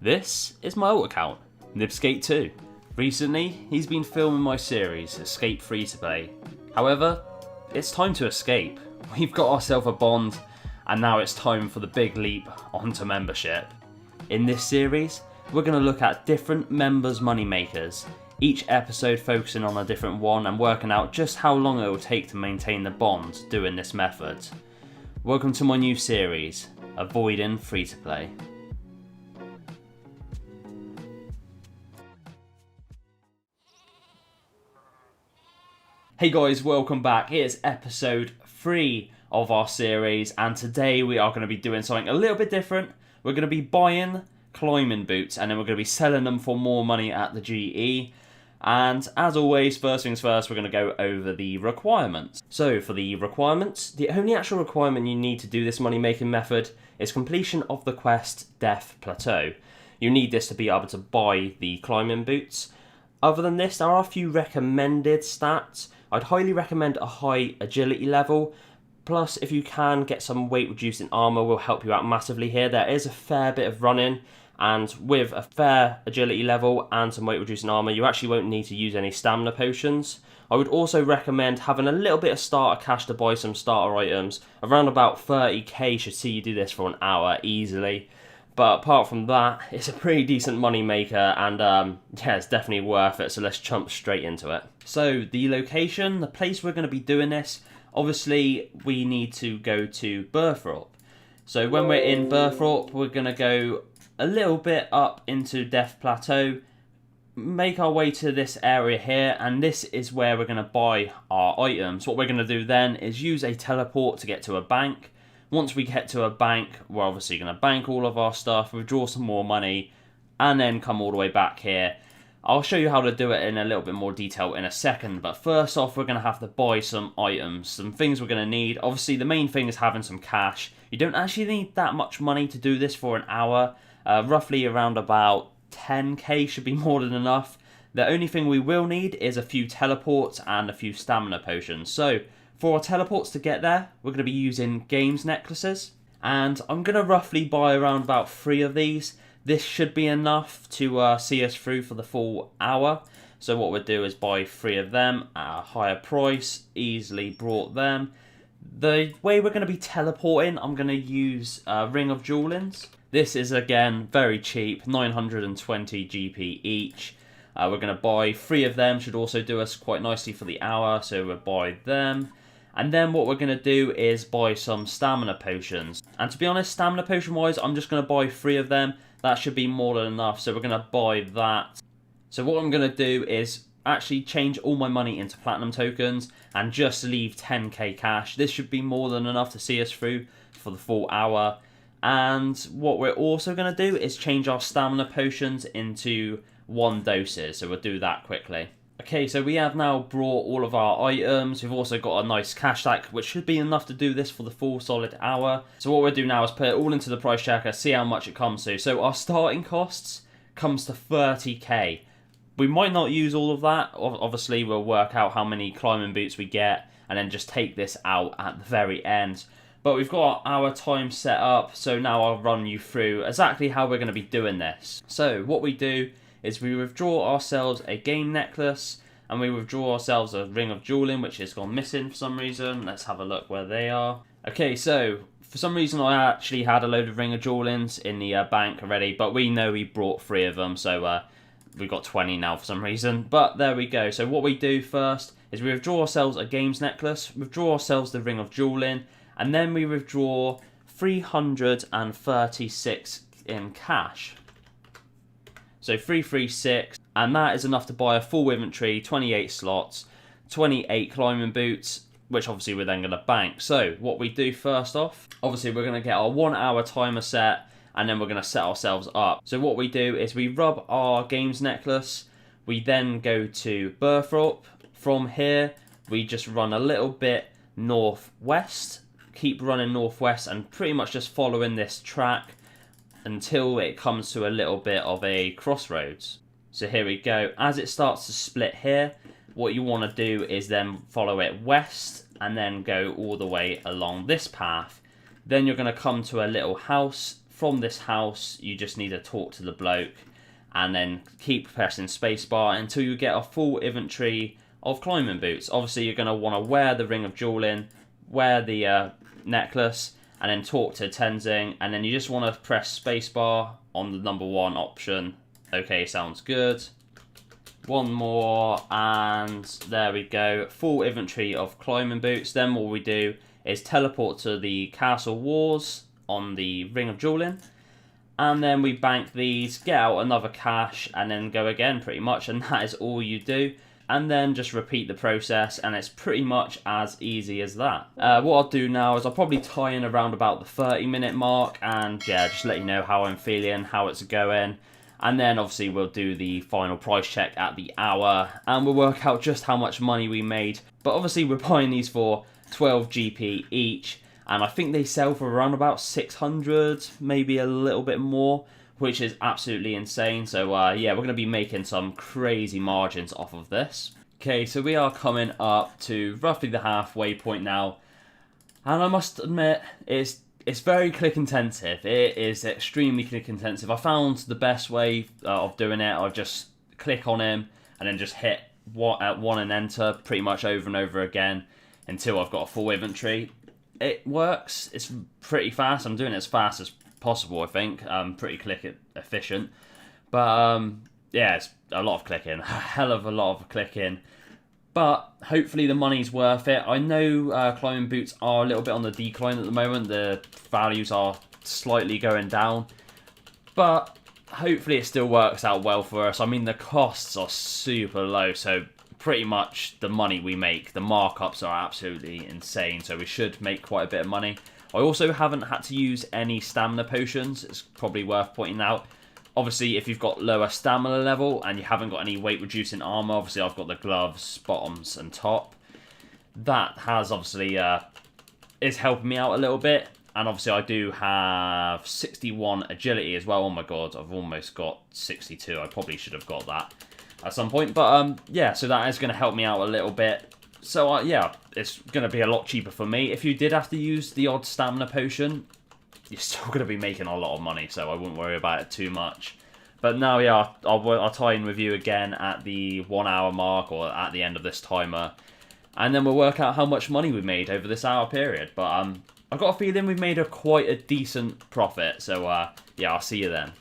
This is my alt account, NibzScape 2. Recently, he's been filming my series, Escape Free to Play. However, it's time to escape. We've got ourselves a bond, and now it's time for the big leap onto membership. In this series, we're going to look at different members' moneymakers, each episode focusing on a different one and working out just how long it will take to maintain the bond doing this method. Welcome to my new series, Avoid F2P. Hey guys, welcome back. Here's episode 3 of our series, and today we are going to be doing something a little bit different. We're going to be buying climbing boots, and then we're going to be selling them for more money at the GE. And as always, first things first, we're going to go over the requirements. So for the requirements, the only actual requirement you need to do this money making method is completion of the quest Death Plateau. You need this to be able to buy the climbing boots. Other than this, there are a few recommended stats. I'd highly recommend a high agility level. Plus, if you can get some weight reducing armor, will help you out massively here. There is a fair bit of running, and with a fair agility level and some weight reducing armor, you actually won't need to use any stamina potions. I would also recommend having a little bit of starter cash to buy some starter items. Around about 30k should see you do this for an hour easily. But apart from that, it's a pretty decent money maker, and yeah, it's definitely worth it. So let's jump straight into it. So the location, the place we're going to be doing this, obviously we need to go to Berthorpe. So when we're in Berthorpe, we're going to go a little bit up into Death Plateau, make our way to this area here, and this is where we're going to buy our items. What we're going to do then is use a teleport to get to a bank. Once we get to a bank, we're obviously going to bank all of our stuff, withdraw some more money, and then come all the way back here. I'll show you how to do it in a little bit more detail in a second, but first off, we're going to have to buy some items, some things we're going to need. Obviously, the main thing is having some cash. You don't actually need that much money to do this for an hour. Roughly around about 10k should be more than enough. The only thing we will need is a few teleports and a few stamina potions. So for our teleports to get there, we're going to be using games necklaces, and I'm going to roughly buy around about 3 of these. This should be enough to see us through for the full hour. So what we'll do is buy 3 of them at a higher price, easily brought them. The way we're going to be teleporting, I'm going to use Ring of Jewelings. This is again very cheap, 920 GP each. We're going to buy 3 of them, should also do us quite nicely for the hour, so we'll buy them. And then what we're going to do is buy some stamina potions. And to be honest, stamina potion wise, I'm just going to buy 3 of them. That should be more than enough, so we're going to buy that. So what I'm going to do is actually change all my money into platinum tokens and just leave 10k cash. This should be more than enough to see us through for the full hour. And what we're also going to do is change our stamina potions into 1 doses, so we'll do that quickly. Okay, so we have now brought all of our items. We've also got a nice cash stack, which should be enough to do this for the full solid hour. So what we'll do now is put it all into the price checker, see how much it comes to. So our starting costs comes to 30k. We might not use all of that. Obviously, we'll work out how many climbing boots we get and then just take this out at the very end. But we've got our time set up, so now I'll run you through exactly how we're going to be doing this. So what we do is we withdraw ourselves a game necklace, and we withdraw ourselves a ring of jeweling, which has gone missing for some reason. Let's have a look where they are. Okay, so for some reason I actually had a load of ring of jewelings in the bank already, but we know we brought 3 of them, so we've got 20 now for some reason. But there we go. So what we do first is we withdraw ourselves a games necklace, withdraw ourselves the ring of jeweling, and then we withdraw 336 in cash. So 336, and that is enough to buy a full inventory, 28 slots, 28 climbing boots, which obviously we're then going to bank. So what we do first off, obviously we're going to get our 1 hour timer set, and then we're going to set ourselves up. So what we do is we rub our games necklace, we then go to Berthorpe. From here, we just run a little bit northwest, keep running northwest, and pretty much just following this track until it comes to a little bit of a crossroads. So here we go. As it starts to split here, what you want to do is then follow it west and then go all the way along this path. Then you're going to come to a little house from this house, you just need to talk to the bloke and then keep pressing spacebar until you get a full inventory of climbing boots. Obviously, you're going to want to wear the ring of jewelling, wear the necklace, and then talk to Tenzing, and then you just want to press spacebar on the number 1 option. Okay, sounds good. One more, and there we go. Full inventory of climbing boots. Then what we do is teleport to the Castle Wars on the Ring of Jewelin, and then we bank these, get out another cash, and then go again pretty much, and that is all you do. And then just repeat the process, and it's pretty much as easy as that. What I'll do now is I'll probably tie in around about the 30-minute mark, and yeah, just let you know how I'm feeling, how it's going. And then obviously we'll do the final price check at the hour, and we'll work out just how much money we made. But obviously we're buying these for 12 GP each, and I think they sell for around about 600, maybe a little bit more, which is absolutely insane. So yeah, we're going to be making some crazy margins off of this. Okay, so we are coming up to roughly the halfway point now, and I must admit, it's very click intensive. It is extremely click intensive. I found the best way of doing it. I just click on him and then just hit one and enter pretty much over and over again until I've got a full inventory. It works. It's pretty fast. I'm doing it as fast as possible, I think. Pretty click efficient. But yeah, it's a lot of clicking. A hell of a lot of clicking. But hopefully the money's worth it. I know climbing boots are a little bit on the decline at the moment. The values are slightly going down. But hopefully it still works out well for us. I mean, the costs are super low. So pretty much the money we make, the markups are absolutely insane. So we should make quite a bit of money. I also haven't had to use any stamina potions. It's probably worth pointing out. Obviously, if you've got lower stamina level and you haven't got any weight-reducing armor, obviously I've got the gloves, bottoms, and top. That has obviously is helping me out a little bit. And obviously I do have 61 agility as well. Oh my god, I've almost got 62. I probably should have got that at some point. But yeah, so that is going to help me out a little bit. So yeah, it's going to be a lot cheaper for me. If you did have to use the odd stamina potion, you're still going to be making a lot of money, so I wouldn't worry about it too much. But now, yeah, I'll tie in with you again at the 1 hour mark or at the end of this timer, and then we'll work out how much money we made over this hour period. But I've got a feeling we've made quite a decent profit, so yeah, I'll see you then.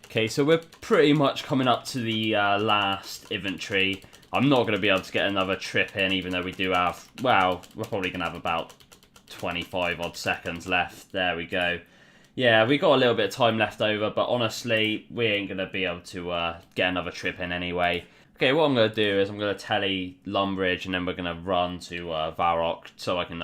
Okay, so we're pretty much coming up to the last inventory. I'm not going to be able to get another trip in, even though we do have, well, we're probably going to have about 25 odd seconds left. There we go. Yeah, we got a little bit of time left over, but honestly, we ain't going to be able to get another trip in anyway. Okay, what I'm going to do is I'm going to tele Lumbridge, and then we're going to run to Varrock so I can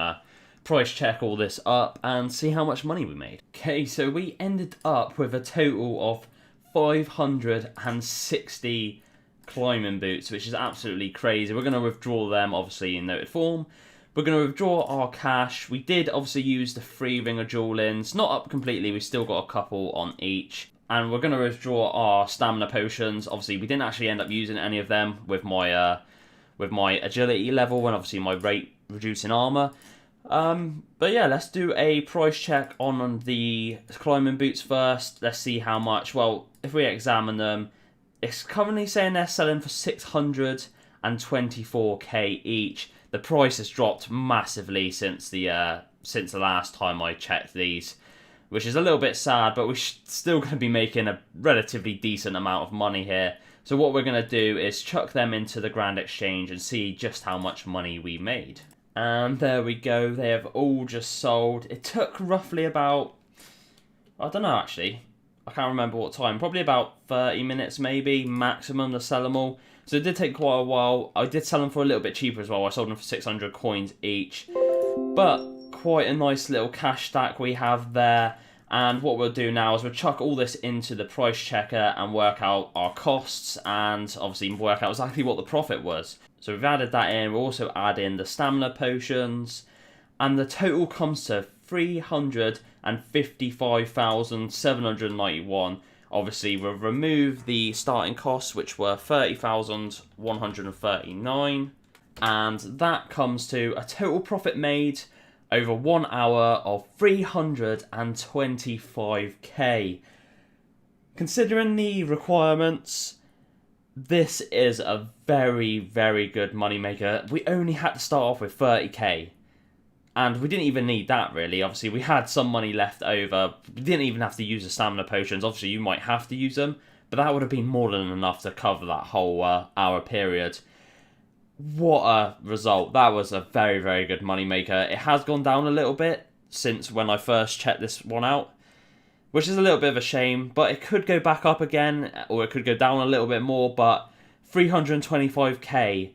price check all this up and see how much money we made. Okay, so we ended up with a total of 560 climbing boots, which is absolutely crazy. We're going to withdraw them, obviously, in noted form. We're going to withdraw our cash. We did obviously use the free Ring of Jewelins. Not up completely, we still got a couple on each. And we're going to withdraw our stamina potions. Obviously, we didn't actually end up using any of them with my agility level and obviously my rate reducing armor. But yeah, let's do a price check on the climbing boots first. Let's see how much. Well, if we examine them, it's currently saying they're selling for 624k each. The price has dropped massively since the last time I checked these, which is a little bit sad, but we're still going to be making a relatively decent amount of money here. So what we're going to do is chuck them into the Grand Exchange and see just how much money we made. And there we go, they have all just sold. It took roughly about, I don't know actually, I can't remember what time, probably about 30 minutes maybe, maximum to sell them all. So it did take quite a while. I did sell them for a little bit cheaper as well. I sold them for 600 coins each. But quite a nice little cash stack we have there. And what we'll do now is we'll chuck all this into the price checker and work out our costs and obviously work out exactly what the profit was. So we've added that in. We'll also add in the stamina potions. And the total comes to 355,791. Obviously, we'll remove the starting costs, which were 30,139, and that comes to a total profit made over 1 hour of 325k. Considering the requirements, this is a very, very good moneymaker. We only had to start off with 30k. And we didn't even need that, really. Obviously, we had some money left over. We didn't even have to use the stamina potions. Obviously, you might have to use them. But that would have been more than enough to cover that whole hour period. What a result. That was a very, very good moneymaker. It has gone down a little bit since when I first checked this one out, which is a little bit of a shame, but it could go back up again, or it could go down a little bit more, but 325k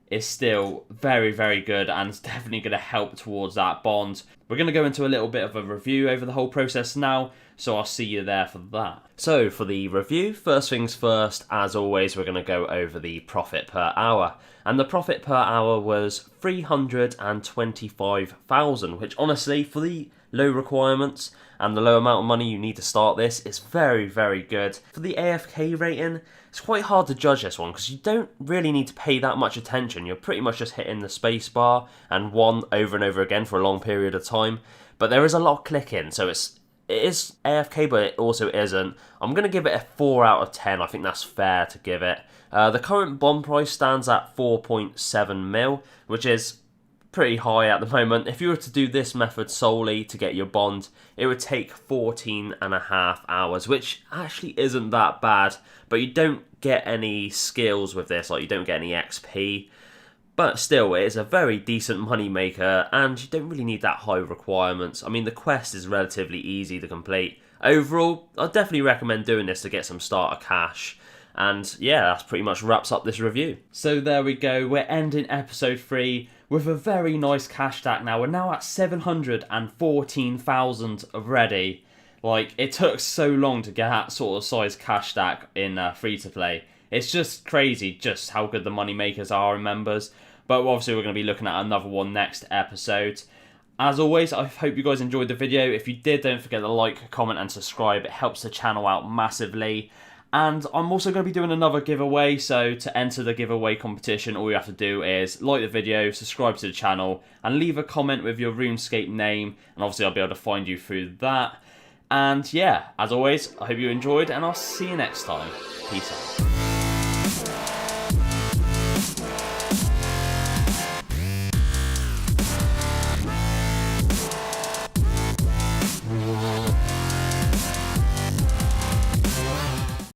is still very, very good, and it's definitely going to help towards that bond. We're going to go into a little bit of a review over the whole process now, so I'll see you there for that. So for the review, first things first, as always, we're going to go over the profit per hour. And the profit per hour was 325,000, which honestly, for the low requirements and the low amount of money you need to start this, is very, very good. For the AFK rating, it's quite hard to judge this one because you don't really need to pay that much attention. You're pretty much just hitting the space bar and one over and over again for a long period of time. But there is a lot of clicking, so it is AFK, but it also isn't. I'm going to give it a 4 out of 10. I think that's fair to give it. The current bond price stands at 4.7 mil, which is pretty high at the moment. If you were to do this method solely to get your bond, it would take 14.5 hours, which actually isn't that bad, but you don't get any skills with this, like you don't get any XP. But still, it is a very decent money maker, and you don't really need that high requirements. I mean, the quest is relatively easy to complete. Overall, I'd definitely recommend doing this to get some starter cash. And yeah, that's pretty much wraps up this review. So there we go, we're ending episode 3 with a very nice cash stack now. We're now at 714,000 already. Like, it took so long to get that sort of size cash stack in free-to-play. It's just crazy just how good the money makers are in members. But obviously we're going to be looking at another one next episode. As always, I hope you guys enjoyed the video. If you did, don't forget to like, comment and subscribe. It helps the channel out massively. And I'm also going to be doing another giveaway, so to enter the giveaway competition, all you have to do is like the video, subscribe to the channel, and leave a comment with your RuneScape name, and obviously I'll be able to find you through that. And yeah, as always, I hope you enjoyed, and I'll see you next time. Peace out.